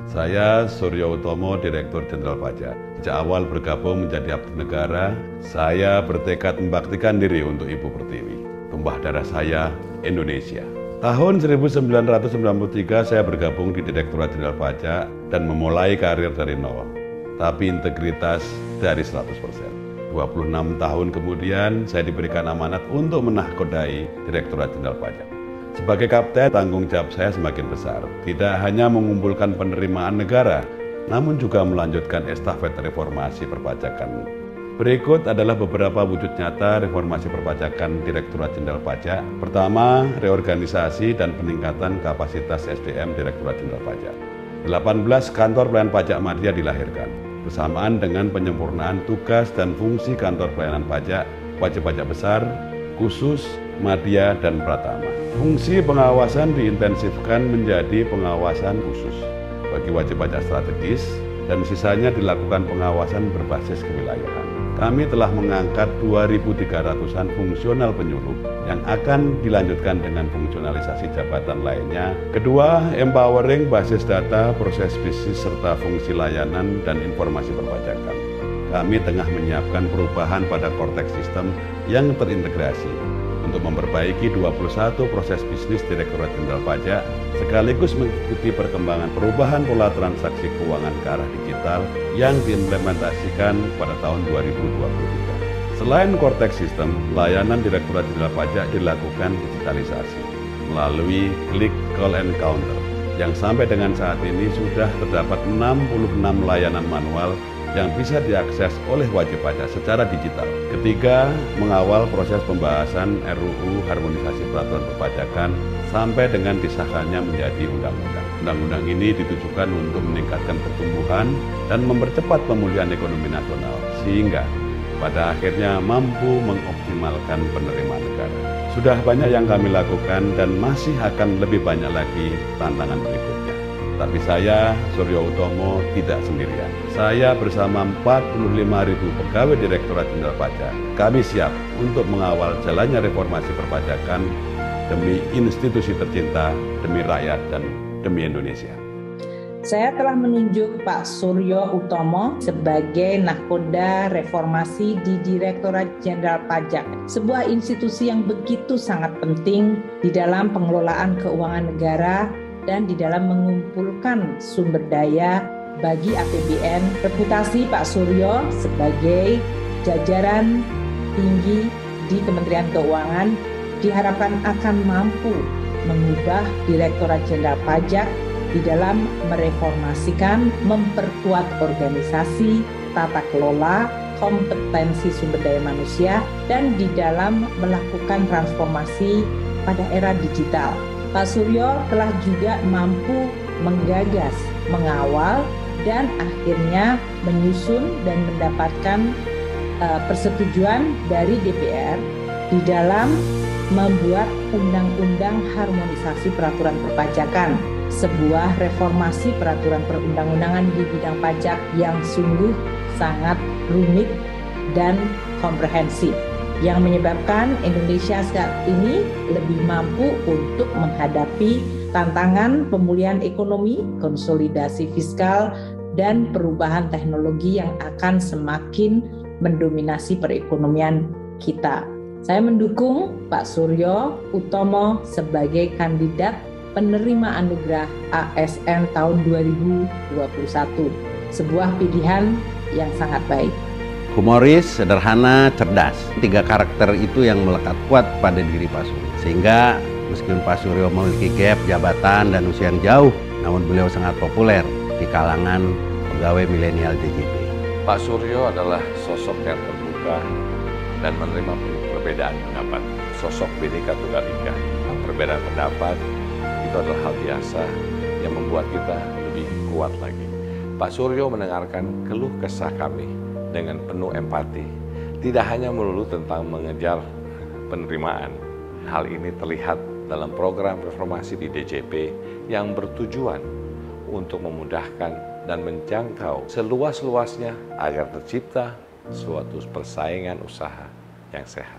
Saya Suryo Utomo, Direktur Jenderal Pajak. Sejak awal bergabung menjadi abdi negara, saya bertekad membaktikan diri untuk Ibu Pertiwi. Tumpah darah saya, Indonesia. Tahun 1993 saya bergabung di Direktorat Jenderal Pajak dan memulai karir dari nol. Tapi integritas dari 100%. 26 tahun kemudian saya diberikan amanat untuk menahkodai Direktorat Jenderal Pajak. Sebagai kapten, tanggung jawab saya semakin besar. Tidak hanya mengumpulkan penerimaan negara, namun juga melanjutkan estafet reformasi perpajakan. Berikut adalah beberapa wujud nyata reformasi perpajakan Direktorat Jenderal Pajak. Pertama, reorganisasi dan peningkatan kapasitas SDM Direktorat Jenderal Pajak. 18 kantor pelayanan pajak madya dilahirkan, bersamaan dengan penyempurnaan tugas dan fungsi kantor pelayanan pajak, wajib pajak besar, khusus, madya, dan pratama. Fungsi pengawasan diintensifkan menjadi pengawasan khusus bagi wajib pajak strategis dan sisanya dilakukan pengawasan berbasis kewilayahan. Kami telah mengangkat 2.300-an fungsional penyuluh yang akan dilanjutkan dengan fungsionalisasi jabatan lainnya. Kedua, empowering basis data, proses bisnis, serta fungsi layanan dan informasi perpajakan. Kami tengah menyiapkan perubahan pada korteks sistem yang terintegrasi untuk memperbaiki 21 proses bisnis Direktorat Jenderal Pajak sekaligus mengikuti perkembangan perubahan pola transaksi keuangan ke arah digital yang diimplementasikan pada tahun 2023. Selain korteks sistem, layanan Direktorat Jenderal Pajak dilakukan digitalisasi melalui Click Call and Counter yang sampai dengan saat ini sudah terdapat 66 layanan manual yang bisa diakses oleh wajib pajak secara digital. Ketiga, mengawal proses pembahasan RUU Harmonisasi Peraturan Perpajakan sampai dengan disahkannya menjadi undang-undang. Undang-undang ini ditujukan untuk meningkatkan pertumbuhan dan mempercepat pemulihan ekonomi nasional, sehingga pada akhirnya mampu mengoptimalkan penerimaan negara. Sudah banyak yang kami lakukan dan masih akan lebih banyak lagi tantangan berikutnya. Tapi saya, Suryo Utomo, tidak sendirian. Saya bersama 45.000 pegawai Direktorat Jenderal Pajak. Kami siap untuk mengawal jalannya reformasi perpajakan demi institusi tercinta, demi rakyat, dan demi Indonesia. Saya telah menunjuk Pak Suryo Utomo sebagai nahkoda reformasi di Direktorat Jenderal Pajak, sebuah institusi yang begitu sangat penting di dalam pengelolaan keuangan negara dan di dalam mengumpulkan sumber daya bagi APBN. Reputasi Pak Suryo sebagai jajaran tinggi di Kementerian Keuangan diharapkan akan mampu mengubah Direktorat Jenderal Pajak di dalam mereformasikan, memperkuat organisasi, tata kelola, kompetensi sumber daya manusia, dan di dalam melakukan transformasi pada era digital. Pak Suryo telah juga mampu menggagas, mengawal, dan akhirnya menyusun dan mendapatkan persetujuan dari DPR di dalam membuat Undang-Undang Harmonisasi Peraturan Perpajakan, sebuah reformasi peraturan perundang-undangan di bidang pajak yang sungguh sangat rumit dan komprehensif, yang menyebabkan Indonesia saat ini lebih mampu untuk menghadapi tantangan pemulihan ekonomi, konsolidasi fiskal, dan perubahan teknologi yang akan semakin mendominasi perekonomian kita. Saya mendukung Pak Suryo Utomo sebagai kandidat penerima anugerah ASN tahun 2021, sebuah pilihan yang sangat baik. Humoris, sederhana, cerdas. 3 karakter itu yang melekat kuat pada diri Pak Suryo. Sehingga meskipun Pak Suryo memiliki gap jabatan dan usia yang jauh, namun beliau sangat populer di kalangan pegawai milenial DJP. Pak Suryo adalah sosok yang terbuka dan menerima perbedaan pendapat. Sosok Bhinneka Tunggal Ika. Perbedaan pendapat itu adalah hal biasa yang membuat kita lebih kuat lagi. Pak Suryo mendengarkan keluh kesah kami dengan penuh empati. Tidak hanya melulu tentang mengejar penerimaan. Hal ini terlihat dalam program reformasi di DJP yang bertujuan untuk memudahkan dan menjangkau seluas-luasnya agar tercipta suatu persaingan usaha yang sehat.